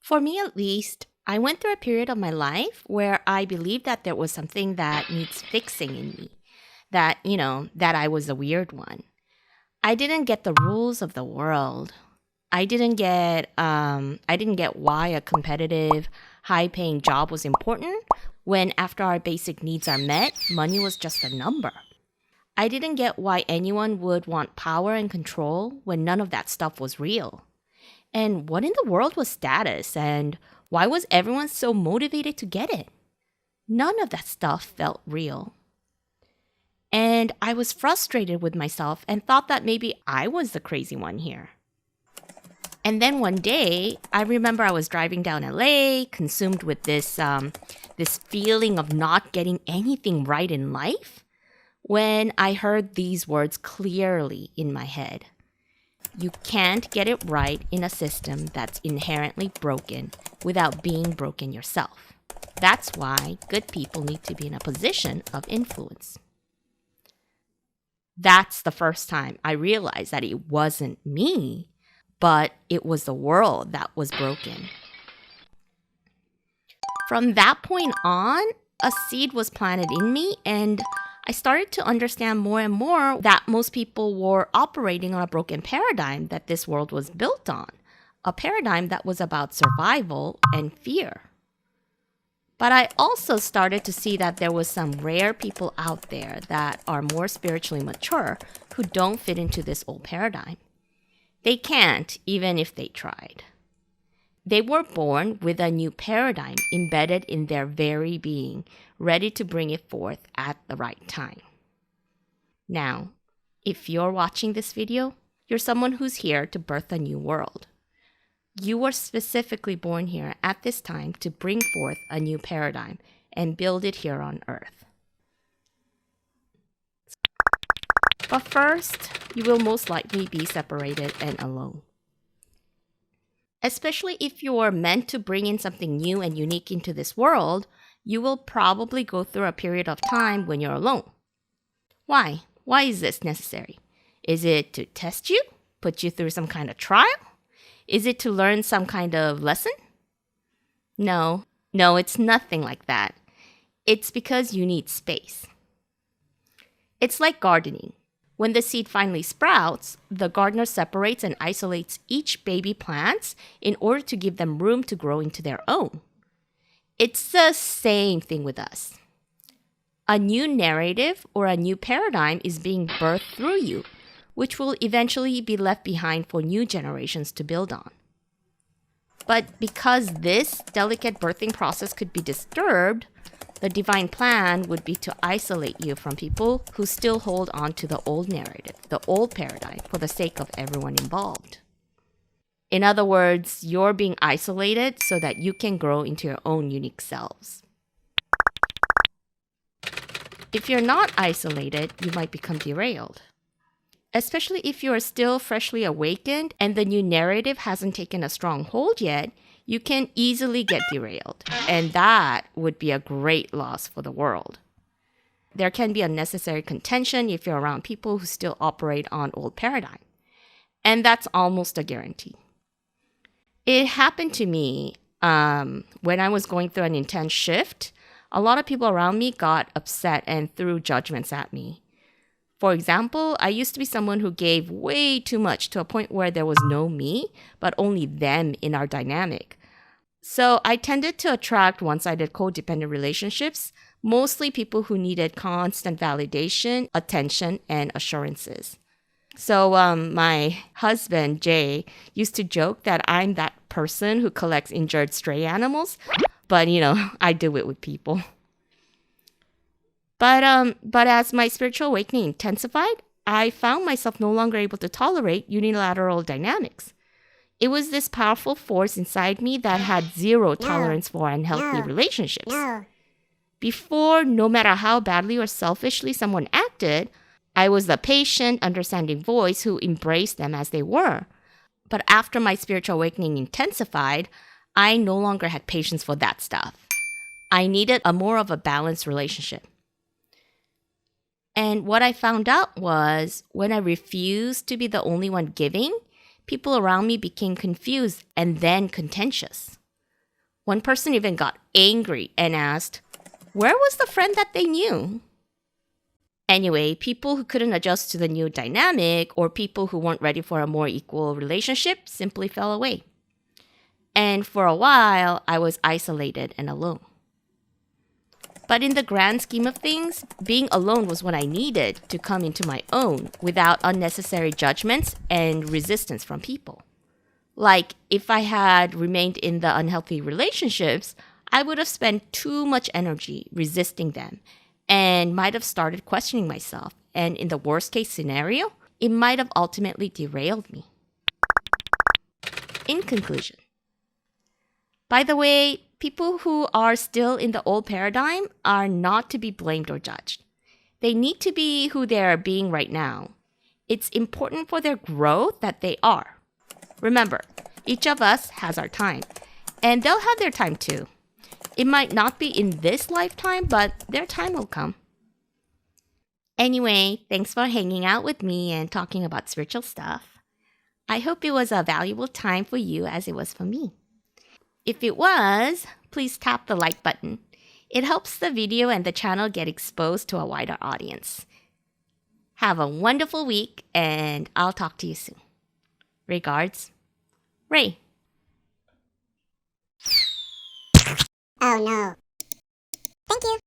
For me, at least, I went through a period of my life where I believed that there was something that needs fixing in me, that I was a weird one. I didn't get the rules of the world. I didn't get why a competitive, high-paying job was important when after our basic needs are met, money was just a number. I didn't get why anyone would want power and control when none of that stuff was real. And what in the world was status, and why was everyone so motivated to get it? None of that stuff felt real. And I was frustrated with myself and thought that maybe I was the crazy one here. And then one day, I remember I was driving down LA, consumed with this feeling of not getting anything right in life, when I heard these words clearly in my head. You can't get it right in a system that's inherently broken without being broken yourself. That's why good people need to be in a position of influence. That's the first time I realized that it wasn't me, but it was the world that was broken. From that point on, a seed was planted in me, and I started to understand more and more that most people were operating on a broken paradigm that this world was built on, a paradigm that was about survival and fear. But I also started to see that there was some rare people out there that are more spiritually mature who don't fit into this old paradigm. They can't, even if they tried. They were born with a new paradigm embedded in their very being, ready to bring it forth at the right time. Now, if you're watching this video, you're someone who's here to birth a new world. You were specifically born here at this time to bring forth a new paradigm and build it here on Earth. But first, you will most likely be separated and alone. Especially if you are meant to bring in something new and unique into this world, you will probably go through a period of time when you're alone. Why? Why is this necessary? Is it to test you? Put you through some kind of trial? Is it to learn some kind of lesson? No, it's nothing like that. It's because you need space. It's like gardening. When the seed finally sprouts, the gardener separates and isolates each baby plants in order to give them room to grow into their own. It's the same thing with us. A new narrative or a new paradigm is being birthed through you, which will eventually be left behind for new generations to build on. But because this delicate birthing process could be disturbed, the divine plan would be to isolate you from people who still hold on to the old narrative, the old paradigm, for the sake of everyone involved. In other words, you're being isolated so that you can grow into your own unique selves. If you're not isolated, you might become derailed. Especially if you are still freshly awakened and the new narrative hasn't taken a strong hold yet, you can easily get derailed, and that would be a great loss for the world. There can be unnecessary contention if you're around people who still operate on old paradigm, and that's almost a guarantee. It happened to me when I was going through an intense shift. A lot of people around me got upset and threw judgments at me. For example, I used to be someone who gave way too much to a point where there was no me, but only them in our dynamic. So I tended to attract one-sided codependent relationships, mostly people who needed constant validation, attention, and assurances. So my husband, Jay, used to joke that I'm that person who collects injured stray animals, but I do it with people. But as my spiritual awakening intensified, I found myself no longer able to tolerate unilateral dynamics. It was this powerful force inside me that had zero tolerance for unhealthy relationships. Before, no matter how badly or selfishly someone acted, I was the patient, understanding voice who embraced them as they were. But after my spiritual awakening intensified, I no longer had patience for that stuff. I needed a more of a balanced relationship. And what I found out was when I refused to be the only one giving, people around me became confused and then contentious. One person even got angry and asked, where was the friend that they knew? Anyway, people who couldn't adjust to the new dynamic or people who weren't ready for a more equal relationship simply fell away. And for a while, I was isolated and alone. But in the grand scheme of things, being alone was what I needed to come into my own without unnecessary judgments and resistance from people. Like, if I had remained in the unhealthy relationships, I would have spent too much energy resisting them and might have started questioning myself. And in the worst case scenario, it might have ultimately derailed me. In conclusion, by the way, people who are still in the old paradigm are not to be blamed or judged. They need to be who they are being right now. It's important for their growth that they are. Remember, each of us has our time, and they'll have their time too. It might not be in this lifetime, but their time will come. Anyway, thanks for hanging out with me and talking about spiritual stuff. I hope it was a valuable time for you as it was for me. If it was, please tap the like button. It helps the video and the channel get exposed to a wider audience. Have a wonderful week, and I'll talk to you soon. Regards, Ray. Oh no. Thank you.